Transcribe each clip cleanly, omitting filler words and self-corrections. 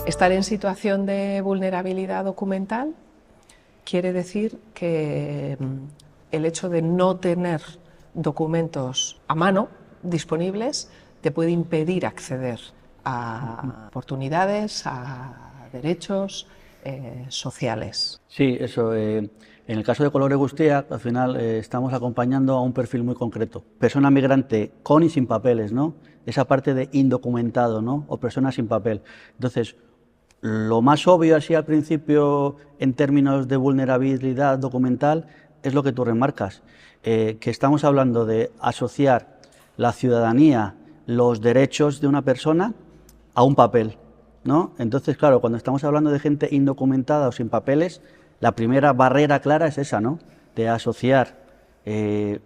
Estar en situación de vulnerabilidad documental quiere decir que el hecho de no tener documentos a mano disponibles te puede impedir acceder a oportunidades, a derechos sociales. Sí, eso. En el caso de Kolore Guztiak, al final estamos acompañando a un perfil muy concreto. Persona migrante con y sin papeles, ¿no? Esa parte de indocumentado, ¿no? O persona sin papel. Entonces, lo más obvio así al principio en términos de vulnerabilidad documental es lo que tú remarcas, que estamos hablando de asociar la ciudadanía, los derechos de una persona a un papel, ¿no? Entonces, claro, cuando estamos hablando de gente indocumentada o sin papeles, la primera barrera clara es esa, ¿no? De asociar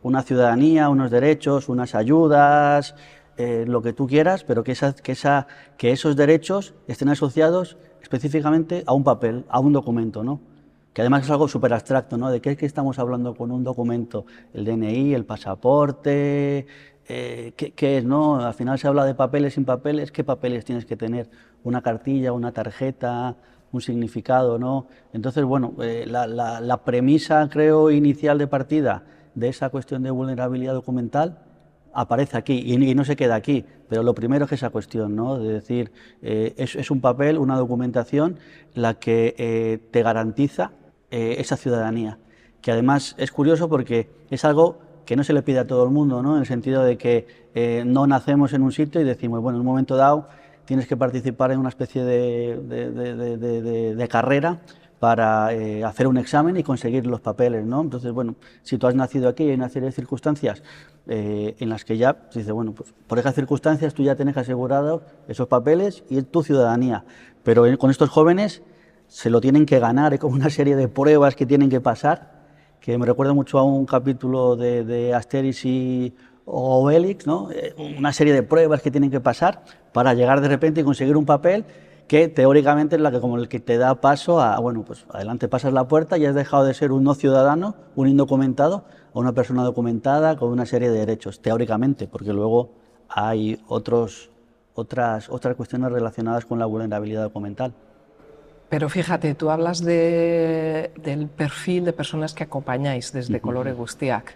una ciudadanía, unos derechos, unas ayudas, lo que tú quieras, pero que esos derechos estén asociados específicamente a un papel, a un documento, ¿no? Que además es algo súper abstracto, ¿no? ¿De qué es que estamos hablando con un documento? El DNI, el pasaporte, ¿qué es, no? Al final se habla de papeles sin papeles. ¿Qué papeles tienes que tener? Una cartilla, una tarjeta, un significado, ¿no? Entonces, bueno, la premisa, creo, inicial de partida de esa cuestión de vulnerabilidad documental aparece aquí y no se queda aquí, pero lo primero es esa cuestión, ¿no? De decir, es un papel, una documentación la que te garantiza esa ciudadanía, que además es curioso porque es algo que no se le pide a todo el mundo, ¿no? En el sentido de que no nacemos en un sitio y decimos, bueno, en un momento dado tienes que participar en una especie de carrera para hacer un examen y conseguir los papeles, ¿no? Entonces, bueno, si tú has nacido aquí y hay una serie de circunstancias en las que ya, se dice, bueno, pues por esas circunstancias tú ya tienes asegurado esos papeles y tu ciudadanía. Pero con estos jóvenes se lo tienen que ganar, hay como una serie de pruebas que tienen que pasar, que me recuerda mucho a un capítulo de Asterix y Obelix, ¿no? Una serie de pruebas que tienen que pasar para llegar de repente y conseguir un papel que teóricamente es como el que te da paso a, bueno, pues adelante pasas la puerta y has dejado de ser un no ciudadano, un indocumentado, a una persona documentada con una serie de derechos, teóricamente, porque luego hay otras cuestiones relacionadas con la vulnerabilidad documental. Pero fíjate, tú hablas del perfil de personas que acompañáis desde Kolore Guztiak.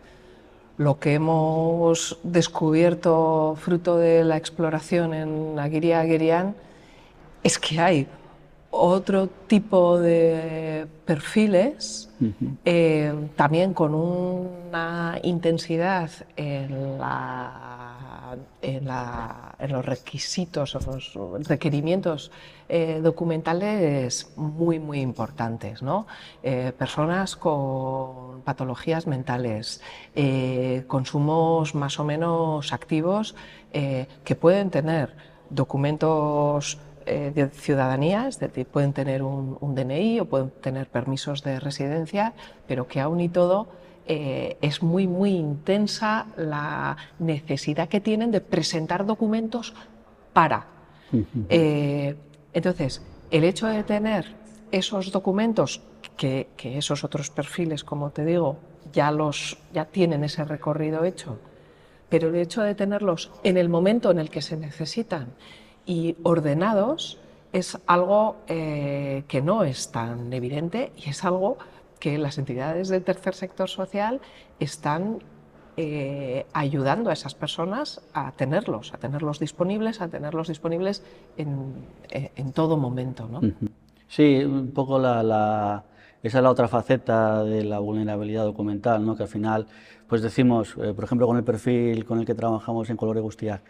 Lo que hemos descubierto fruto de la exploración en Agiria Agirian es que hay otro tipo de perfiles, también con una intensidad en los requisitos o los requerimientos documentales muy, muy importantes, ¿no? Personas con patologías mentales, consumos más o menos activos, que pueden tener documentos de ciudadanía, es decir, pueden tener un DNI o pueden tener permisos de residencia, pero que aún y todo es muy, muy intensa la necesidad que tienen de presentar documentos para. Entonces, el hecho de tener esos documentos, que esos otros perfiles, como te digo, ya tienen ese recorrido hecho, pero el hecho de tenerlos en el momento en el que se necesitan y ordenados es algo que no es tan evidente y es algo que las entidades del tercer sector social están ayudando a esas personas a tenerlos disponibles en todo momento, ¿no? Sí, un poco esa es la otra faceta de la vulnerabilidad documental, ¿no? Que al final, pues decimos, por ejemplo, con el perfil con el que trabajamos en Kolore Guztiak,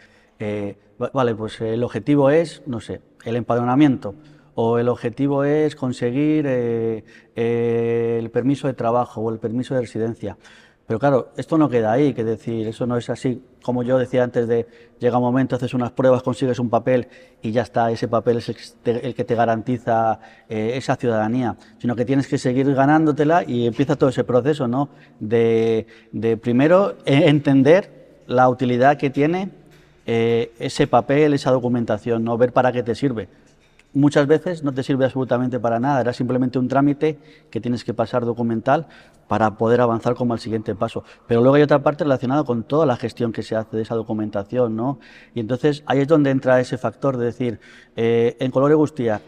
vale, pues el objetivo es, no sé, el empadronamiento, o el objetivo es conseguir el permiso de trabajo o el permiso de residencia. Pero claro, esto no queda ahí, que decir, eso no es así, como yo decía antes, de llega un momento, haces unas pruebas, consigues un papel y ya está, ese papel es el que te garantiza esa ciudadanía, sino que tienes que seguir ganándotela y empieza todo ese proceso, ¿no? De primero entender la utilidad que tiene ese papel, esa documentación, ¿no? Ver para qué te sirve. Muchas veces no te sirve absolutamente para nada, era simplemente un trámite que tienes que pasar documental para poder avanzar como al siguiente paso. Pero luego hay otra parte relacionada con toda la gestión que se hace de esa documentación, ¿no? Y entonces ahí es donde entra ese factor de decir, en Kolore Guztiak,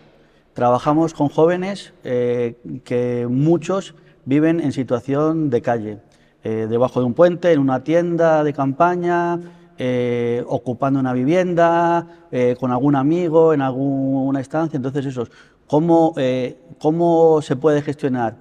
Trabajamos con jóvenes que muchos viven en situación de calle, debajo de un puente, en una tienda de campaña, ocupando una vivienda, con algún amigo, en alguna estancia. Entonces, ¿cómo se puede gestionar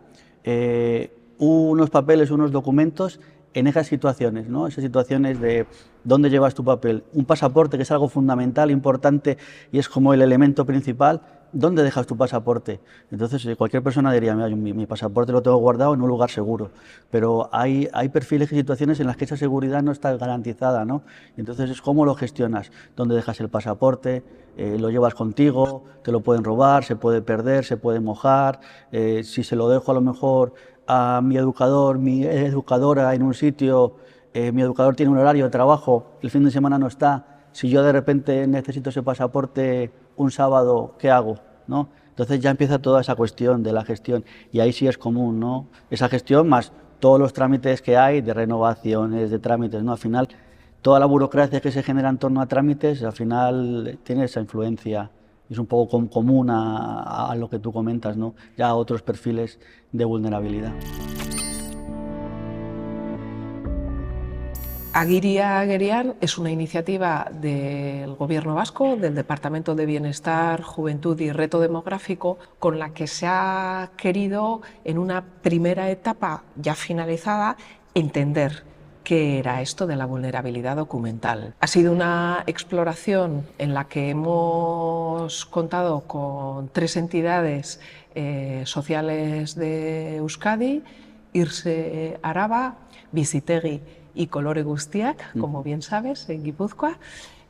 unos papeles, unos documentos en esas situaciones, ¿no? Esas situaciones de dónde llevas tu papel? Un pasaporte, que es algo fundamental, importante y es como el elemento principal. ¿Dónde dejas tu pasaporte? Entonces, cualquier persona diría, mira, mi pasaporte lo tengo guardado en un lugar seguro, pero hay perfiles y situaciones en las que esa seguridad no está garantizada, ¿no? Entonces, es cómo lo gestionas, dónde dejas el pasaporte, lo llevas contigo, te lo pueden robar, se puede perder, se puede mojar, si se lo dejo a lo mejor a mi educador, mi educadora en un sitio, mi educador tiene un horario de trabajo, el fin de semana no está, si yo de repente necesito ese pasaporte un sábado, ¿qué hago? ¿No? Entonces ya empieza toda esa cuestión de la gestión y ahí sí es común, ¿no? Esa gestión más todos los trámites que hay de renovaciones, de trámites, ¿no? Al final, toda la burocracia que se genera en torno a trámites, al final tiene esa influencia. Es un poco común a lo que tú comentas, ¿no? Ya a otros perfiles de vulnerabilidad. Agiria Agerian es una iniciativa del Gobierno vasco, del Departamento de Bienestar, Juventud y Reto Demográfico, con la que se ha querido, en una primera etapa ya finalizada, entender qué era esto de la vulnerabilidad documental. Ha sido una exploración en la que hemos contado con 3 entidades sociales de Euskadi: Irse Araba, Bizitegi y Kolore Guztiak, como bien sabes, en Guipúzcoa,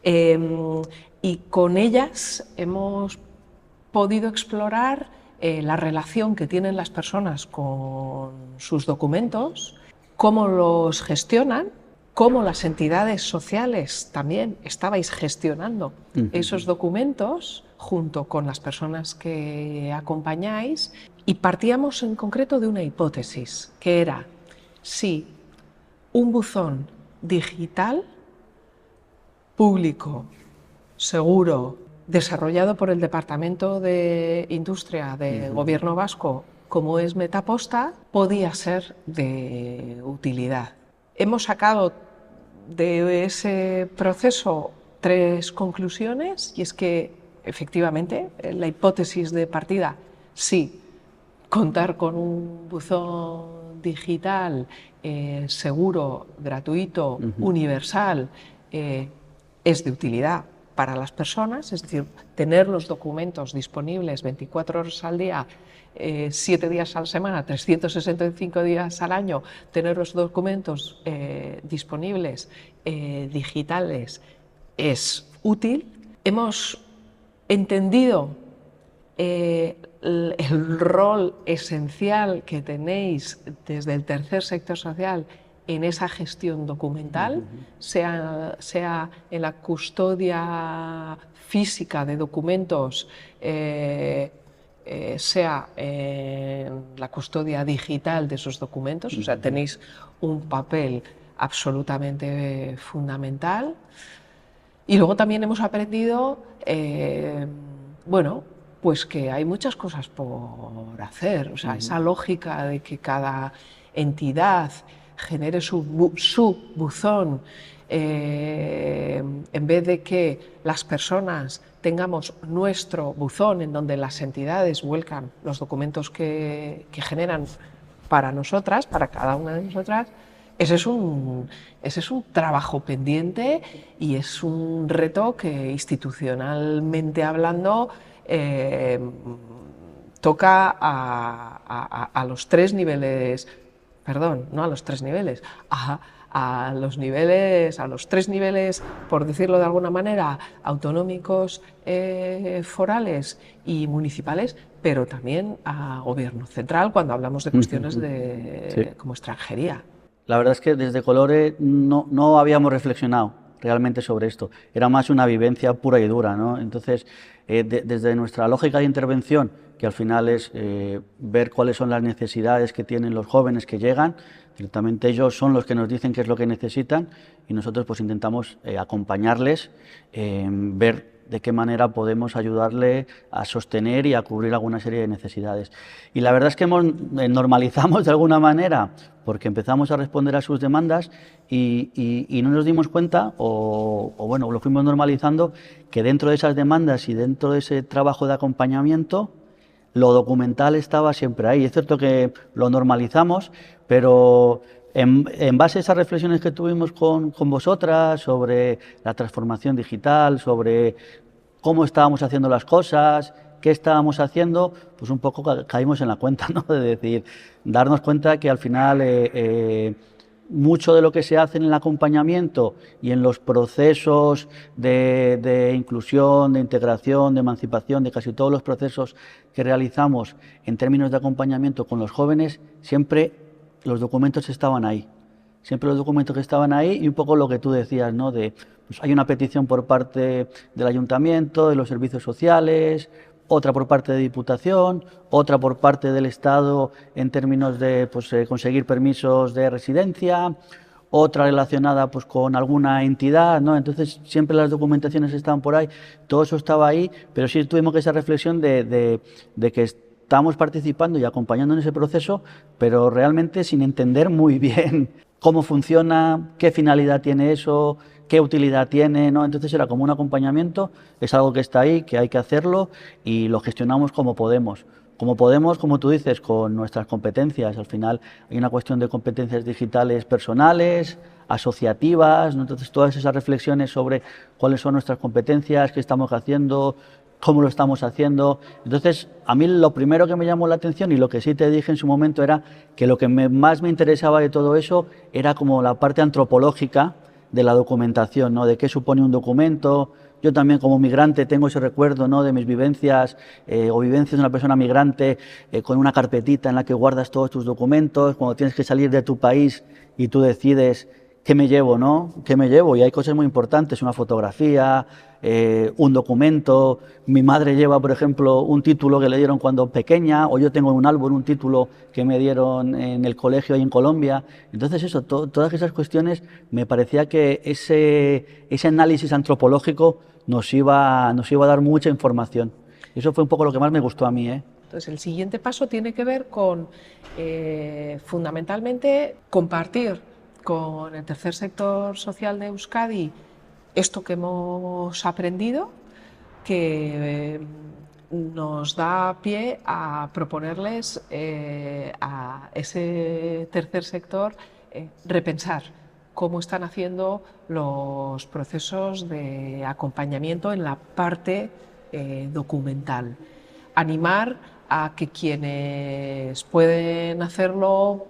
y con ellas hemos podido explorar la relación que tienen las personas con sus documentos, cómo los gestionan, cómo las entidades sociales también estabais gestionando esos documentos junto con las personas que acompañáis, y partíamos en concreto de una hipótesis, que era si un buzón digital, público, seguro, desarrollado por el Departamento de Industria del Gobierno vasco, como es Metaposta, podía ser de utilidad. Hemos sacado de ese proceso 3 conclusiones, y es que efectivamente la hipótesis de partida, sí, contar con un buzón digital seguro, gratuito, universal, es de utilidad para las personas, es decir, tener los documentos disponibles 24 horas al día, 7 días a la semana, 365 días al año, tener los documentos disponibles, digitales, es útil. Hemos entendido el rol esencial que tenéis desde el tercer sector social en esa gestión documental, sea en la custodia física de documentos, sea en la custodia digital de esos documentos. O sea, tenéis un papel absolutamente fundamental. Y luego también hemos aprendido, bueno, pues que hay muchas cosas por hacer. O sea, esa lógica de que cada entidad genere su buzón, en vez de que las personas tengamos nuestro buzón en donde las entidades vuelcan los documentos que generan para nosotras, para cada una de nosotras. Ese es un trabajo pendiente y es un reto que, institucionalmente hablando, toca a los 3 niveles, perdón, no a los 3 niveles, a los 3 niveles, por decirlo de alguna manera, autonómicos, forales y municipales, pero también a gobierno central cuando hablamos de cuestiones como extranjería. La verdad es que desde Kolore no habíamos reflexionado realmente sobre esto, era más una vivencia pura y dura, ¿no? Entonces, desde nuestra lógica de intervención, que al final es ver cuáles son las necesidades que tienen los jóvenes que llegan, directamente ellos son los que nos dicen qué es lo que necesitan y nosotros pues intentamos acompañarles, ver de qué manera podemos ayudarle a sostener y a cubrir alguna serie de necesidades. Y la verdad es que normalizamos de alguna manera, porque empezamos a responder a sus demandas y no nos dimos cuenta, o bueno, lo fuimos normalizando, que dentro de esas demandas y dentro de ese trabajo de acompañamiento, lo documental estaba siempre ahí. Es cierto que lo normalizamos, pero en base a esas reflexiones que tuvimos con vosotras sobre la transformación digital, sobre cómo estábamos haciendo las cosas, qué estábamos haciendo, pues un poco caímos en la cuenta, ¿no? De decir, darnos cuenta que al final mucho de lo que se hace en el acompañamiento y en los procesos de inclusión, de integración, de emancipación, de casi todos los procesos que realizamos en términos de acompañamiento con los jóvenes, siempre los documentos estaban ahí. Siempre los documentos que estaban ahí y un poco lo que tú decías, ¿no? Pues hay una petición por parte del ayuntamiento, de los servicios sociales, otra por parte de Diputación, otra por parte del Estado en términos de conseguir permisos de residencia, otra relacionada pues con alguna entidad, ¿no? Entonces siempre las documentaciones estaban por ahí, todo eso estaba ahí, pero sí tuvimos esa reflexión de que estamos participando y acompañando en ese proceso, pero realmente sin entender muy bien cómo funciona, qué finalidad tiene eso, qué utilidad tiene, ¿no? Entonces era como un acompañamiento, es algo que está ahí, que hay que hacerlo y lo gestionamos como podemos. Como podemos, como tú dices, con nuestras competencias. Al final hay una cuestión de competencias digitales personales, asociativas, ¿no? Entonces todas esas reflexiones sobre cuáles son nuestras competencias, qué estamos haciendo, cómo lo estamos haciendo. Entonces, a mí lo primero que me llamó la atención y lo que sí te dije en su momento era que lo que más me interesaba de todo eso era como la parte antropológica de la documentación, ¿no? De qué supone un documento. Yo también como migrante tengo ese recuerdo, ¿no? De mis vivencias o vivencias de una persona migrante con una carpetita en la que guardas todos tus documentos, cuando tienes que salir de tu país y tú decides qué me llevo, ¿no? ¿Qué me llevo? Y hay cosas muy importantes, una fotografía, un documento. Mi madre lleva, por ejemplo, un título que le dieron cuando pequeña, o yo tengo en un álbum un título que me dieron en el colegio ahí en Colombia. Entonces eso, todas esas cuestiones, me parecía que ese análisis antropológico nos iba a dar mucha información. Y eso fue un poco lo que más me gustó a mí, ¿eh? Entonces, el siguiente paso tiene que ver con, fundamentalmente, compartir con el tercer sector social de Euskadi esto que hemos aprendido, que nos da pie a proponerles a ese tercer sector repensar cómo están haciendo los procesos de acompañamiento en la parte documental. Animar a que quienes pueden hacerlo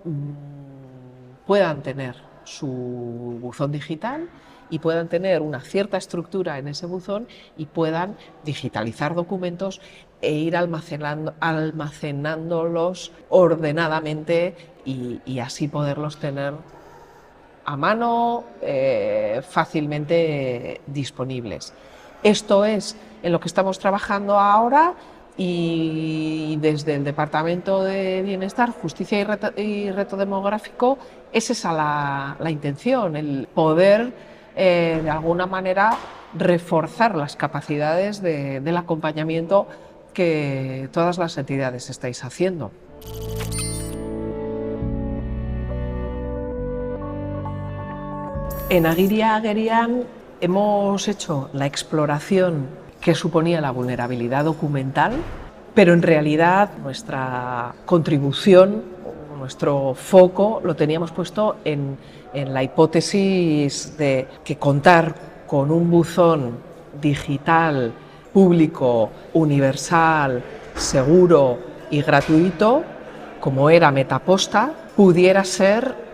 puedan tener su buzón digital y puedan tener una cierta estructura en ese buzón y puedan digitalizar documentos e ir almacenándolos ordenadamente y así poderlos tener a mano, fácilmente disponibles. Esto es en lo que estamos trabajando ahora y desde el Departamento de Bienestar, Justicia y Reto Demográfico es esa la intención, el poder de alguna manera reforzar las capacidades del acompañamiento que todas las entidades estáis haciendo. En Agiria Agerian hemos hecho la exploración que suponía la vulnerabilidad documental, pero en realidad nuestra contribución, nuestro foco lo teníamos puesto en la hipótesis de que contar con un buzón digital, público, universal, seguro y gratuito, como era Metaposta, pudiera ser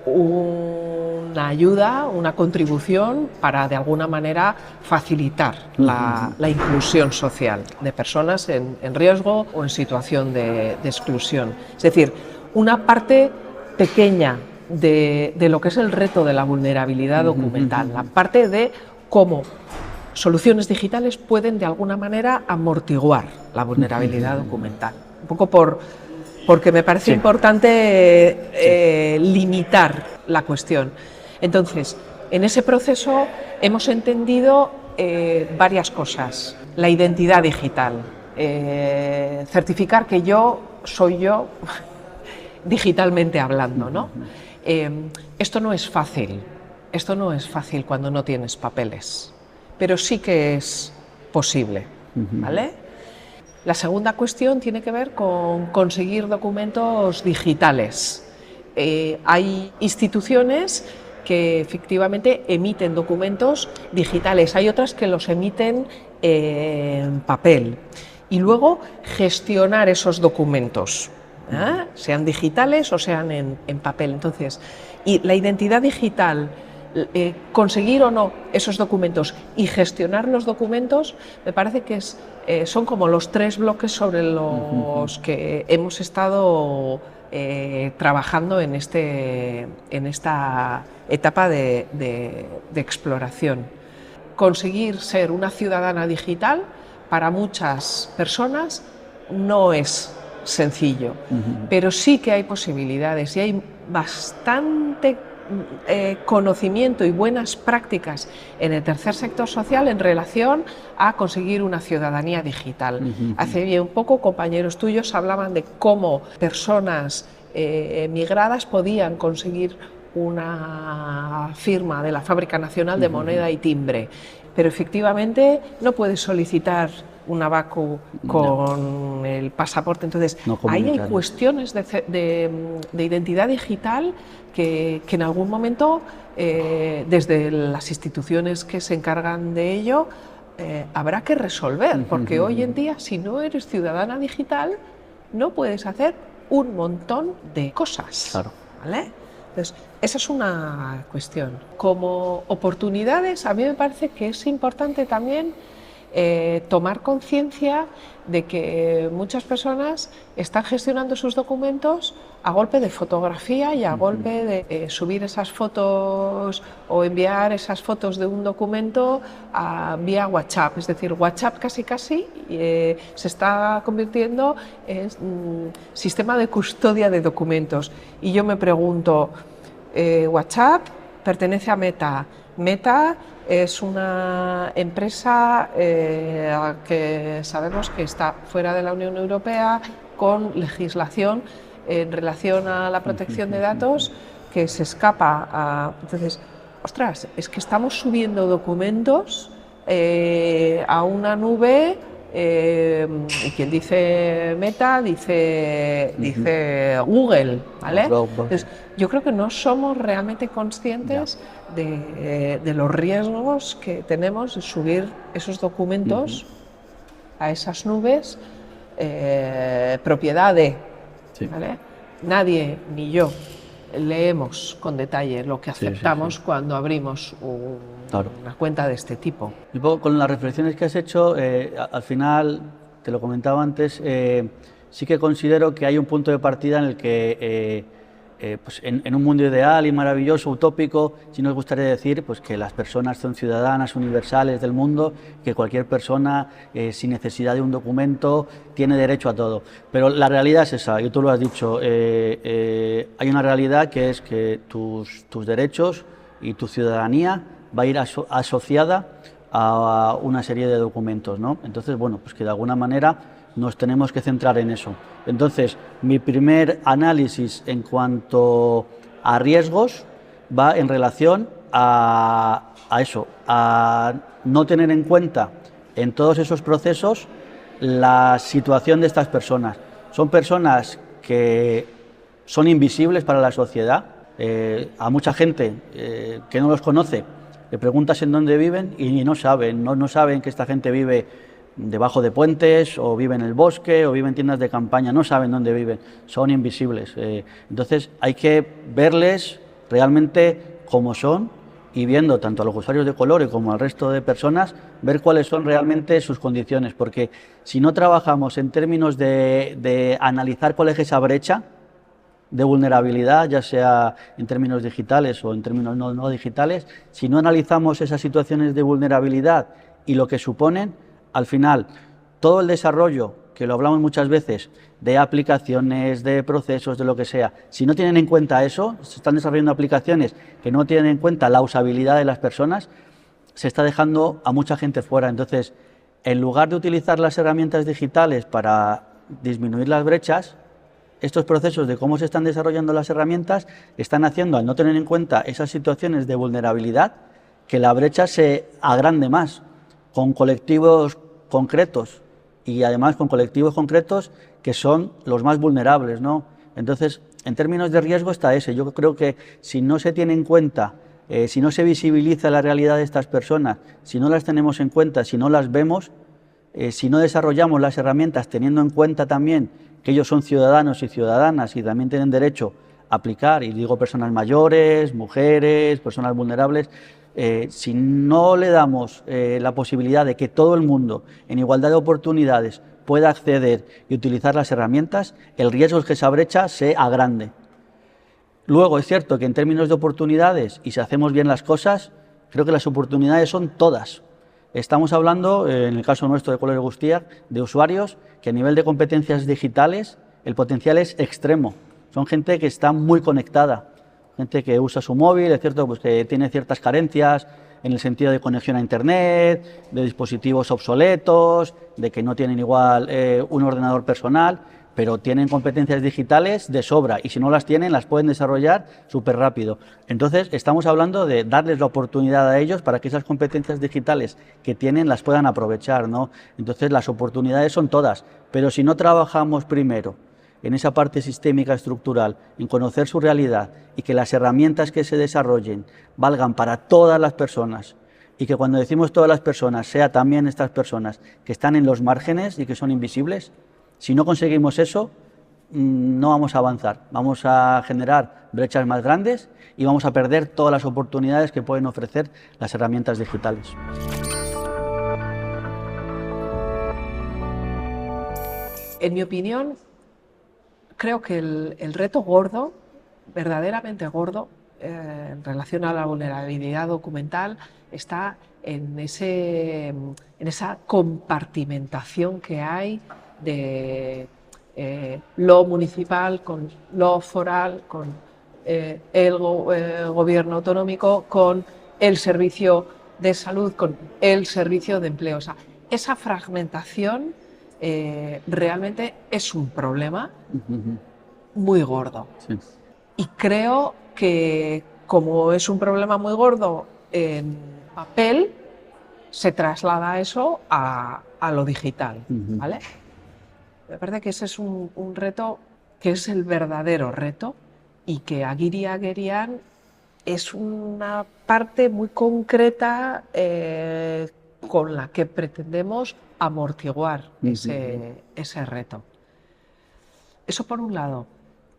una ayuda, una contribución para de alguna manera facilitar la inclusión social de personas en riesgo o en situación de exclusión. Es decir, una parte pequeña de lo que es el reto de la vulnerabilidad documental, la parte de cómo soluciones digitales pueden de alguna manera amortiguar la vulnerabilidad documental. Un poco porque me parece importante limitar la cuestión. Entonces, en ese proceso hemos entendido varias cosas. La identidad digital, certificar que yo soy yo digitalmente hablando, ¿no? Esto no es fácil cuando no tienes papeles, pero sí que es posible, ¿vale? La segunda cuestión tiene que ver con conseguir documentos digitales. Hay instituciones que efectivamente emiten documentos digitales, hay otras que los emiten en papel. Y luego gestionar esos documentos, sean digitales o sean en papel. Entonces, y la identidad digital, conseguir o no esos documentos y gestionar los documentos, me parece que son como los 3 bloques sobre los que hemos estado trabajando en esta etapa de exploración. Conseguir ser una ciudadana digital para muchas personas no es sencillo, pero sí que hay posibilidades y hay bastante conocimiento y buenas prácticas en el tercer sector social en relación a conseguir una ciudadanía digital. Hace bien poco compañeros tuyos hablaban de cómo personas migradas podían conseguir una firma de la Fábrica Nacional de Moneda y Timbre, pero efectivamente no puedes solicitar una VACU con el pasaporte. Entonces, ahí hay cuestiones de identidad digital que en algún momento, desde las instituciones que se encargan de ello, habrá que resolver, porque hoy en día, si no eres ciudadana digital, no puedes hacer un montón de cosas. Claro. ¿Vale? Entonces, esa es una cuestión. Como oportunidades, a mí me parece que es importante también tomar conciencia de que muchas personas están gestionando sus documentos a golpe de fotografía y a golpe de subir esas fotos o enviar esas fotos de un documento vía WhatsApp. Es decir, WhatsApp casi se está convirtiendo en sistema de custodia de documentos. Y yo me pregunto, WhatsApp pertenece a Meta. Meta es una empresa que sabemos que está fuera de la Unión Europea, con legislación en relación a la protección de datos que se escapa a... Entonces, ostras, es que estamos subiendo documentos a una nube. Y quien dice Meta dice Google, ¿vale? Entonces, yo creo que no somos realmente conscientes de los riesgos que tenemos de subir esos documentos a esas nubes, propiedad de, ¿vale? Nadie, ni yo, leemos con detalle lo que aceptamos cuando abrimos una cuenta de este tipo. Y luego, con las reflexiones que has hecho, al final, te lo comentaba antes, sí que considero que hay un punto de partida en el que, pues en un mundo ideal y maravilloso, utópico, sí nos gustaría decir pues, que las personas son ciudadanas universales del mundo, que cualquier persona, sin necesidad de un documento, tiene derecho a todo. Pero la realidad es esa, y tú lo has dicho, hay una realidad que es que tus derechos y tu ciudadanía va a ir asociada a una serie de documentos, ¿no? Entonces, bueno, pues que de alguna manera nos tenemos que centrar en eso. Entonces, mi primer análisis en cuanto a riesgos va en relación a eso, a no tener en cuenta en todos esos procesos la situación de estas personas. Son personas que son invisibles para la sociedad. A mucha gente que no los conoce le preguntas en dónde viven y no saben que esta gente vive debajo de puentes o vive en el bosque o vive en tiendas de campaña, no saben dónde viven, son invisibles. Entonces hay que verles realmente como son y viendo tanto a los usuarios de color como al resto de personas, ver cuáles son realmente sus condiciones, porque si no trabajamos en términos de analizar cuál es esa brecha de vulnerabilidad, ya sea en términos digitales o en términos no digitales, si no analizamos esas situaciones de vulnerabilidad y lo que suponen, al final, todo el desarrollo, que lo hablamos muchas veces, de aplicaciones, de procesos, de lo que sea, si no tienen en cuenta eso, se están desarrollando aplicaciones que no tienen en cuenta la usabilidad de las personas, se está dejando a mucha gente fuera. Entonces, en lugar de utilizar las herramientas digitales para disminuir las brechas, estos procesos de cómo se están desarrollando las herramientas están haciendo, al no tener en cuenta esas situaciones de vulnerabilidad, que la brecha se agrande más, con colectivos concretos y además con colectivos concretos que son los más vulnerables, ¿no? Entonces, en términos de riesgo está ese. Yo creo que si no se tiene en cuenta, si no se visibiliza la realidad de estas personas, si no las tenemos en cuenta, si no las vemos, si no desarrollamos las herramientas teniendo en cuenta también que ellos son ciudadanos y ciudadanas y también tienen derecho a aplicar, y digo personas mayores, mujeres, personas vulnerables, si no le damos la posibilidad de que todo el mundo en igualdad de oportunidades pueda acceder y utilizar las herramientas, el riesgo es que esa brecha se agrande. Luego es cierto que en términos de oportunidades, y si hacemos bien las cosas, creo que las oportunidades son todas. Estamos hablando, en el caso nuestro de Colore Guztiak, de usuarios que a nivel de competencias digitales el potencial es extremo. Son gente que está muy conectada, gente que usa su móvil, es cierto, pues que tiene ciertas carencias en el sentido de conexión a Internet, de dispositivos obsoletos, de que no tienen igual un ordenador personal, pero tienen competencias digitales de sobra y si no las tienen las pueden desarrollar súper rápido. Entonces estamos hablando de darles la oportunidad a ellos para que esas competencias digitales que tienen las puedan aprovechar, ¿no? Entonces las oportunidades son todas, pero si no trabajamos primero en esa parte sistémica estructural, en conocer su realidad y que las herramientas que se desarrollen valgan para todas las personas y que cuando decimos todas las personas sea también estas personas que están en los márgenes y que son invisibles, si no conseguimos eso, no vamos a avanzar, vamos a generar brechas más grandes y vamos a perder todas las oportunidades que pueden ofrecer las herramientas digitales. En mi opinión, creo que el reto gordo, verdaderamente gordo, en relación a la vulnerabilidad documental, está en esa compartimentación que hay de lo municipal con lo foral, con el gobierno autonómico, con el servicio de salud, con el servicio de empleo. O sea, esa fragmentación realmente es un problema muy gordo. Sí. Y creo que como es un problema muy gordo en papel, se traslada eso a lo digital, ¿vale? Me parece que ese es un reto que es el verdadero reto y que Agiri Agerian es una parte muy concreta con la que pretendemos amortiguar ese reto. Eso por un lado.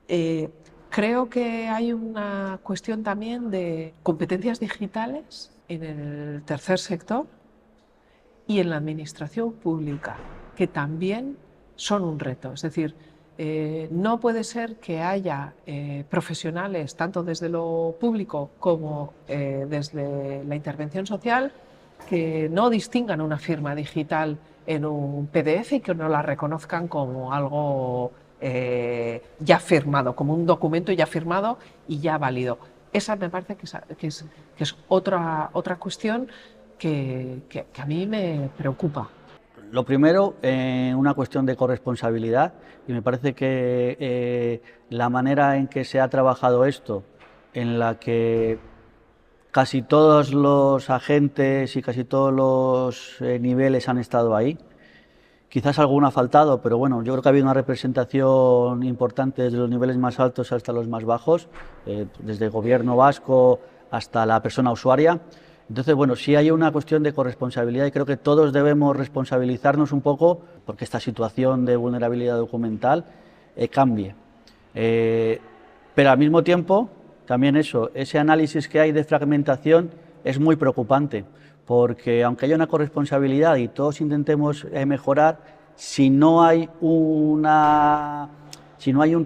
Creo que hay una cuestión también de competencias digitales en el tercer sector y en la administración pública, que también son un reto. Es decir, no puede ser que haya profesionales, tanto desde lo público como desde la intervención social, que no distingan una firma digital en un PDF y que no la reconozcan como algo ya firmado, como un documento ya firmado y ya válido. Esa me parece que es otra cuestión que a mí me preocupa. Lo primero, una cuestión de corresponsabilidad, y me parece que la manera en que se ha trabajado esto, en la que casi todos los agentes y casi todos los niveles han estado ahí, quizás alguno ha faltado, pero bueno, yo creo que ha habido una representación importante desde los niveles más altos hasta los más bajos, desde el gobierno vasco hasta la persona usuaria. Entonces, bueno, sí hay una cuestión de corresponsabilidad y creo que todos debemos responsabilizarnos un poco porque esta situación de vulnerabilidad documental cambie. Pero al mismo tiempo, también ese análisis que hay de fragmentación es muy preocupante, porque aunque haya una corresponsabilidad y todos intentemos mejorar, si no hay un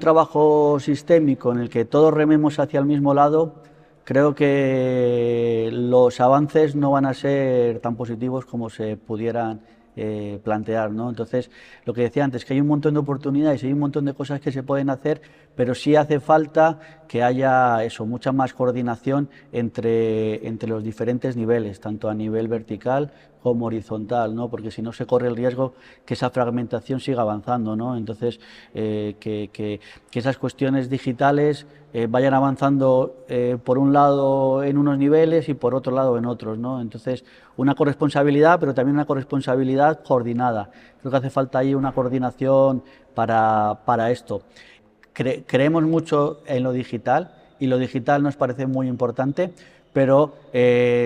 trabajo sistémico en el que todos rememos hacia el mismo lado, creo que los avances no van a ser tan positivos como se pudieran plantear, ¿no? Entonces, lo que decía antes, que hay un montón de oportunidades, hay un montón de cosas que se pueden hacer, pero sí hace falta que haya eso, mucha más coordinación entre los diferentes niveles, tanto a nivel vertical como horizontal, ¿no? Porque si no se corre el riesgo que esa fragmentación siga avanzando, ¿no? Entonces, que esas cuestiones digitales vayan avanzando por un lado en unos niveles y por otro lado en otros, ¿no? Entonces, una corresponsabilidad, pero también una corresponsabilidad coordinada. Creo que hace falta ahí una coordinación para esto. Creemos mucho en lo digital y lo digital nos parece muy importante, pero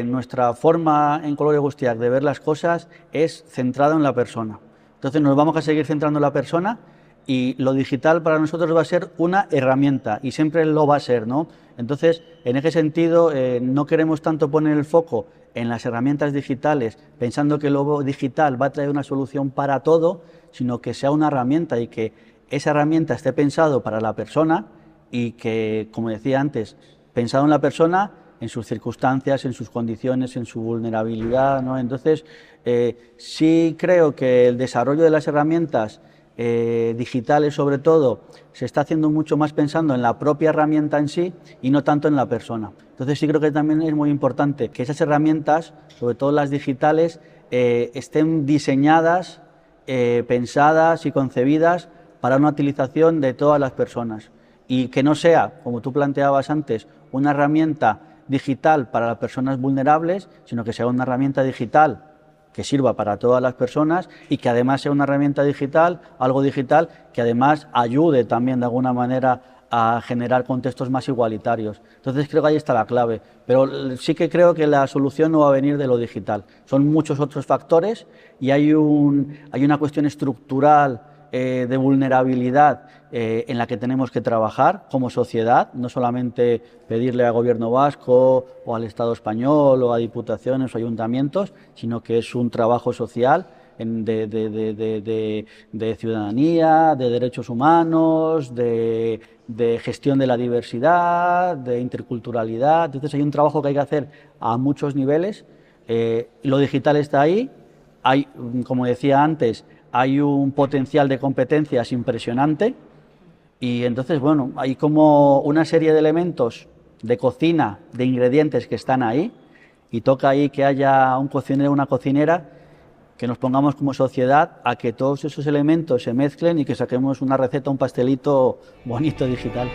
nuestra forma en Color Egustiac de ver las cosas es centrada en la persona. Entonces nos vamos a seguir centrando en la persona y lo digital para nosotros va a ser una herramienta y siempre lo va a ser, ¿no? Entonces, en ese sentido, no queremos tanto poner el foco en las herramientas digitales pensando que lo digital va a traer una solución para todo, sino que sea una herramienta y que esa herramienta esté pensado para la persona y que, como decía antes, pensado en la persona, en sus circunstancias, en sus condiciones, en su vulnerabilidad, ¿no? Entonces, sí creo que el desarrollo de las herramientas digitales, sobre todo, se está haciendo mucho más pensando en la propia herramienta en sí y no tanto en la persona. Entonces, sí creo que también es muy importante que esas herramientas, sobre todo las digitales, estén diseñadas, pensadas y concebidas para una utilización de todas las personas y que no sea, como tú planteabas antes, una herramienta digital para las personas vulnerables, sino que sea una herramienta digital que sirva para todas las personas y que además sea una herramienta digital, algo digital que además ayude también de alguna manera a generar contextos más igualitarios. Entonces creo que ahí está la clave, pero sí que creo que la solución no va a venir de lo digital. Son muchos otros factores y hay una cuestión estructural de vulnerabilidad en la que tenemos que trabajar como sociedad, no solamente pedirle al gobierno vasco o al Estado español o a diputaciones o ayuntamientos, sino que es un trabajo social de ciudadanía, de derechos humanos, de gestión de la diversidad, de interculturalidad. Entonces hay un trabajo que hay que hacer a muchos niveles. Lo digital está ahí, hay, como decía antes, hay un potencial de competencias impresionante y entonces, bueno, hay como una serie de elementos de cocina, de ingredientes que están ahí y toca ahí que haya un cocinero o una cocinera que nos pongamos como sociedad a que todos esos elementos se mezclen y que saquemos una receta, un pastelito bonito digital.